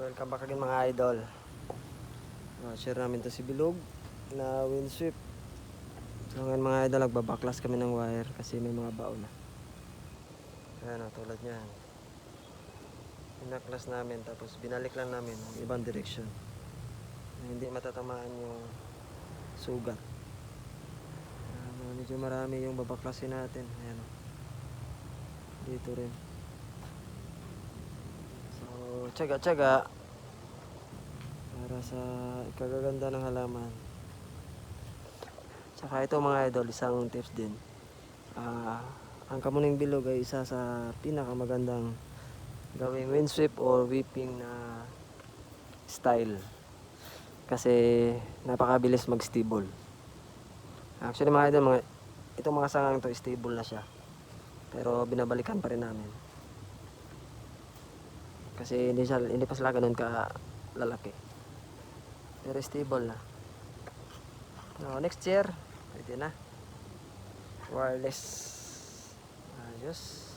Welcome back again mga idol. Share namin to si Bilog na windsweep. So ngayon mga idol, nagbabaklas kami ng wire kasi may mga baon na. Ayan o, tulad nyan. Pinaklas namin tapos binalik lang namin ng ibang direksyon. Hindi matatamaan yung sugat. Medyo marami yung babaklasin natin. Ayan o. Dito rin. So tsaga-tsaga para sa ikagaganda ng halaman. Tsaka ito mga idol, isang tips din. Ang kamuning bilog ay isa sa pinakamagandang gawing windsweep or whipping na style. Kasi napakabilis mag-stable. Actually mga idol, itong mga sangang to stable na siya. Pero binabalikan pa rin namin. Kasi hindi pa sila ganun ka lalaki. Pero stable na. Next year, pwede na. Wireless. Ayos.